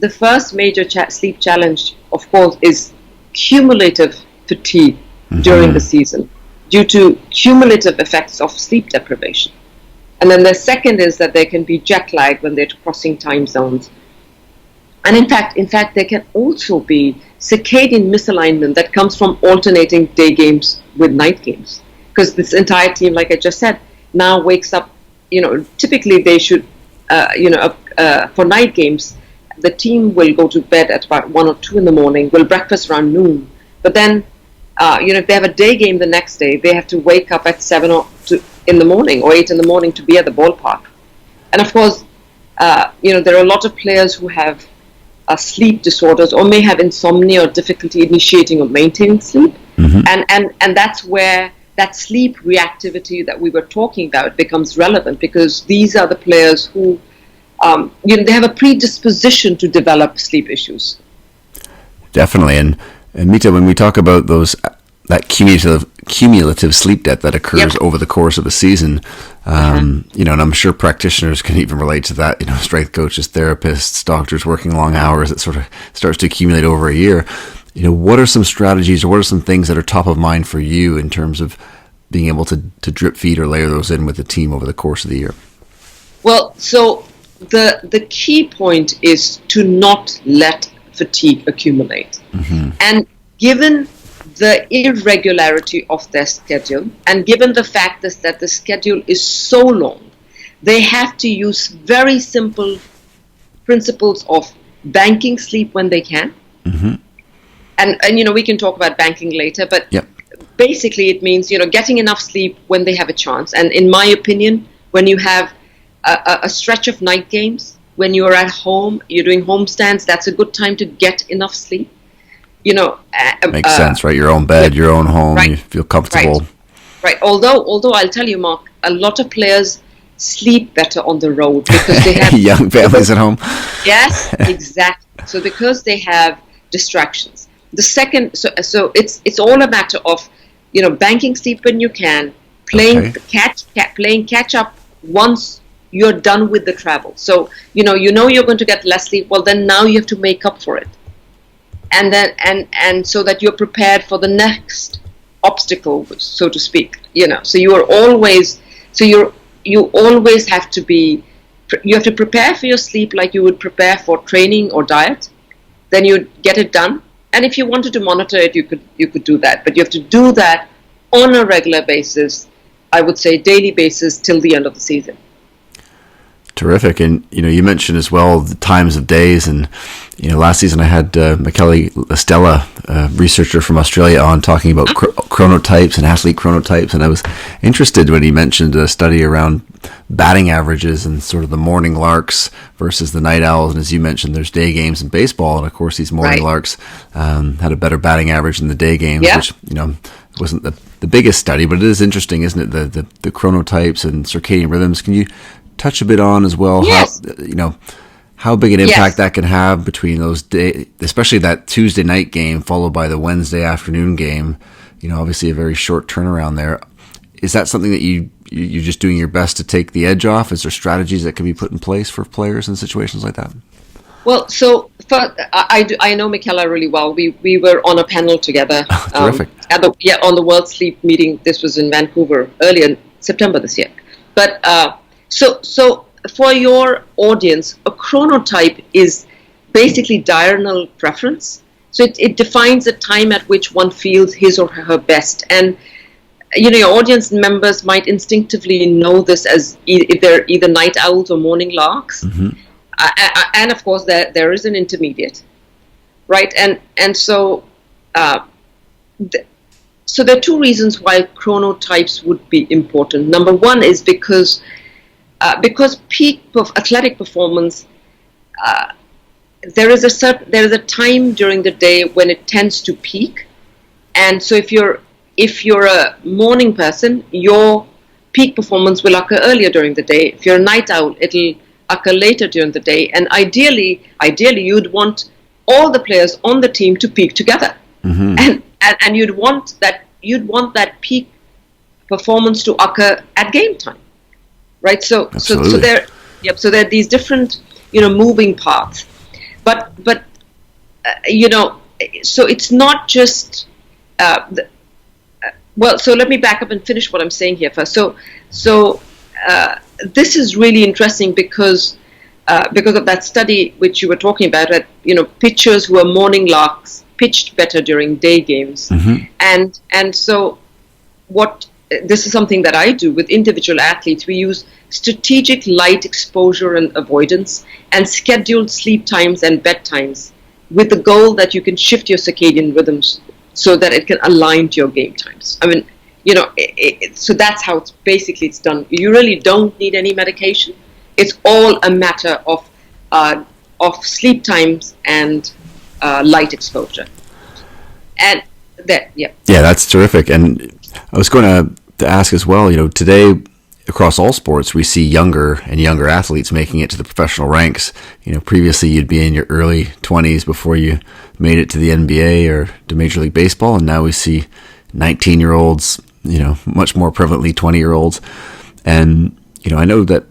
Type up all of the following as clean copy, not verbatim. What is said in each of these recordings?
the first major sleep challenge, of course, is cumulative fatigue during the season due to cumulative effects of sleep deprivation. And then the second is that there can be jet lag when they're crossing time zones. And in fact, there can also be circadian misalignment that comes from alternating day games with night games. Because this entire team, like I just said, now wakes up, typically they should, for night games, the team will go to bed at about 1 or 2 in the morning, will breakfast around noon. But then, if they have a day game the next day, they have to wake up at 7 in the morning or 8 in the morning to be at the ballpark. And of course, there are a lot of players who have sleep disorders or may have insomnia or difficulty initiating or maintaining sleep. And that's where that sleep reactivity that we were talking about becomes relevant, because these are the players who, they have a predisposition to develop sleep issues. Definitely. And Meeta, when we talk about that cumulative sleep debt that occurs over the course of a season, and I'm sure practitioners can even relate to that, strength coaches, therapists, doctors working long hours, it sort of starts to accumulate over a year. What are some strategies or what are some things that are top of mind for you in terms of being able to drip feed or layer those in with the team over the course of the year? Well, so the key point is to not let fatigue accumulate. And given the irregularity of their schedule, and given the fact that the schedule is so long, they have to use very simple principles of banking sleep when they can. And we can talk about banking later, but basically it means, getting enough sleep when they have a chance. And in my opinion, when you have a stretch of night games, when you're at home, you're doing homestands, that's a good time to get enough sleep. Makes sense, right? Your own bed, your own home, you feel comfortable. Right. Although I'll tell you, Mark, a lot of players sleep better on the road because they have young families at home. Yes, exactly. So because they have distractions. The second, so it's all a matter of, banking sleep when you can, playing catch up once you're done with the travel. So you're going to get less sleep. Well, then now you have to make up for it, and then and so that you're prepared for the next obstacle, so to speak. So you always have to be. You have to prepare for your sleep like you would prepare for training or diet. Then you get it done. And if you wanted to monitor it, you could do that. But you have to do that on a regular basis, I would say daily basis, till the end of the season. Terrific. And, you mentioned as well the times of days. And, last season I had Michele Estella, a researcher from Australia, on talking about chronotypes and athlete chronotypes. And I was interested when he mentioned a study around batting averages and sort of the morning larks versus the night owls. And as you mentioned, there's day games in baseball. And of course, these morning larks had a better batting average than the day games, which, wasn't the biggest study, but it is interesting, isn't it? The chronotypes and circadian rhythms. Can you touch a bit on as well how big an impact that can have between those days, especially that Tuesday night game followed by the Wednesday afternoon game? Obviously a very short turnaround there. Is that something that you're just doing your best to take the edge off? Is there strategies that can be put in place for players in situations like that? Well, so I know Michele really well. We were on a panel together. Terrific. On the World Sleep meeting. This was in Vancouver earlier in September this year. But so for your audience, a chronotype is basically diurnal preference. So it defines the time at which one feels his or her best. And your audience members might instinctively know this as if they're either night owls or morning larks. And of course, there is an intermediate, right? And so so there are two reasons why chronotypes would be important. Number one is because peak athletic performance, there is a time during the day when it tends to peak, and so if you're a morning person, your peak performance will occur earlier during the day. If you're a night owl, it'll occur later during the day. And ideally, you'd want all the players on the team to peak together, and you'd want that peak performance to occur at game time. Right, so there are these different, moving parts. but so it's not just well, so let me back up and finish what I'm saying here first. So this is really interesting because of that study which you were talking about, that pitchers who are morning larks pitched better during day games. Mm-hmm. And so what this is something that I do with individual athletes. We use strategic light exposure and avoidance and scheduled sleep times and bedtimes with the goal that you can shift your circadian rhythms so that it can align to your game times. I mean, so that's how it's done. You really don't need any medication. It's all a matter of sleep times and light exposure. And that, yeah. Yeah, that's terrific. And I was going to ask as well, today across all sports, we see younger and younger athletes making it to the professional ranks. Previously you'd be in your early 20s before you made it to the NBA or to Major League Baseball. And now we see 19-year-olds, much more prevalently 20-year-olds. And, I know that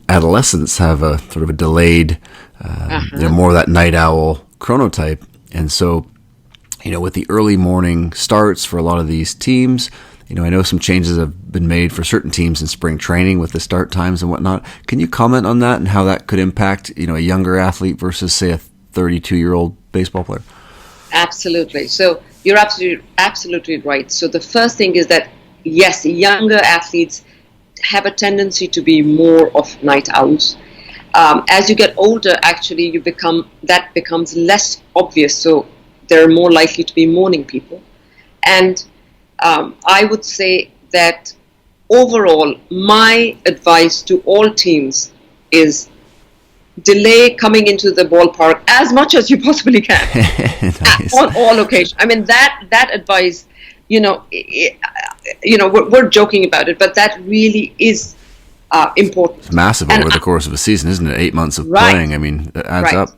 adolescents have a sort of a delayed, more of that night owl chronotype. And so, with the early morning starts for a lot of these teams, I know some changes have been made for certain teams in spring training with the start times and whatnot. Can you comment on that and how that could impact, a younger athlete versus, say, a 32-year-old baseball player? Absolutely. So you're absolutely right. So the first thing is that, yes, younger athletes have a tendency to be more of night owls. As you get older, actually, that becomes less obvious. So they're more likely to be morning people. And I would say that overall, my advice to all teams is delay coming into the ballpark as much as you possibly can. Nice. On all occasions. I mean, that advice, we're joking about it, but that really is important. It's massive over the course of a season, isn't it? 8 months of playing. I mean, it adds up.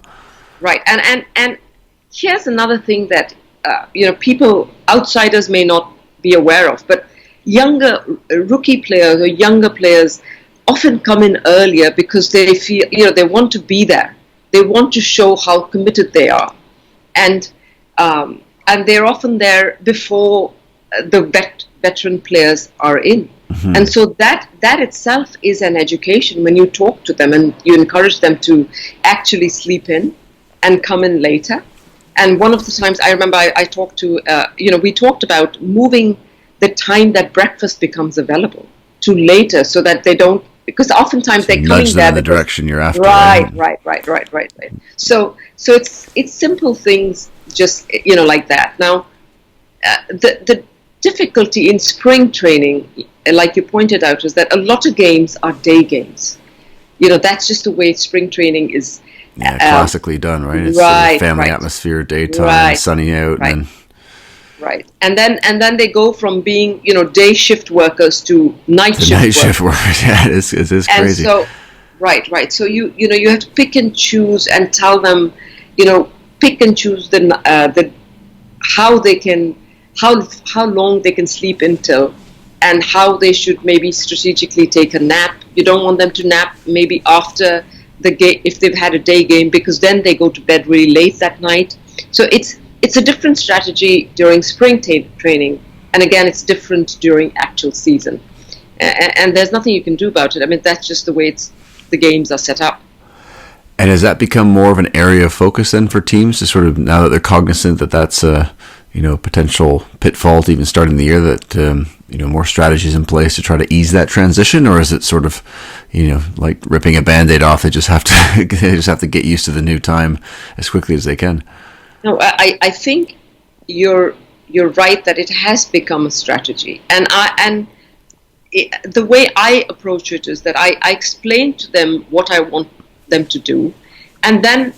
Right. And here's another thing that, people, outsiders may not be aware of, but younger rookie players or younger players often come in earlier because they feel, they want to be there. They want to show how committed they are. And they're often there before the veteran players are in. Mm-hmm. And so that itself is an education when you talk to them and you encourage them to actually sleep in and come in later. And one of the times I remember I talked to, we talked about moving the time that breakfast becomes available to later so that they don't, because oftentimes they're coming there in the direction you're after. Right. So it's simple things just, like that. Now, the difficulty in spring training, like you pointed out, is that a lot of games are day games. That's just the way spring training is. Yeah, classically done, right? It's sort of family atmosphere, daytime, sunny out, and right. And then they go from being, day shift workers to night shift workers. Yeah, it is crazy. And so, right. So you have to pick and choose and tell them, pick and choose the how they can, how long they can sleep until, and how they should maybe strategically take a nap. You don't want them to nap maybe after the game if they've had a day game, because then they go to bed really late that night. So it's a different strategy during spring training, and again, it's different during actual season. And there's nothing you can do about it. I mean, that's just the way the games are set up. And has that become more of an area of focus then for teams to sort of, now that they're cognizant that that's a potential pitfall to even starting the year, that more strategies in place to try to ease that transition? Or is it sort of like ripping a Band-Aid off? They just have to get used to the new time as quickly as they can? No, I think you're right that it has become a strategy, and the way I approach it is that I explain to them what I want them to do, and then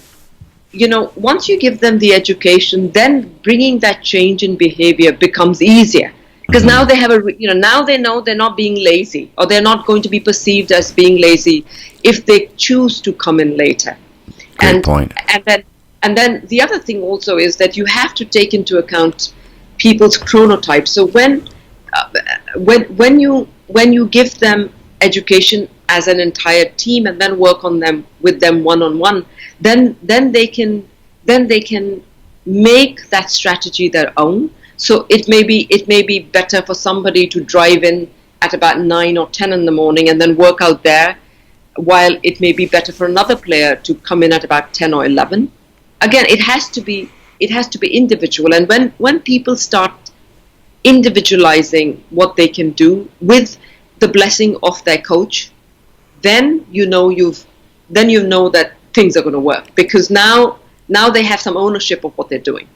once you give them the education, then bringing that change in behavior becomes easier, because now they have now they know they're not being lazy, or they're not going to be perceived as being lazy if they choose to come in later. Great point. And then the other thing also is that you have to take into account people's chronotype. So when you give them education as an entire team and then work on them with them one-on-one, then they can then they can make that strategy their own. So it may be better for somebody to drive in at about 9 or 10 in the morning and then work out there, while it may be better for another player to come in at about 10 or 11. Again, it has to be individual. And when people start individualizing what they can do with the blessing of their coach, then you know that things are going to work, because now they have some ownership of what they're doing.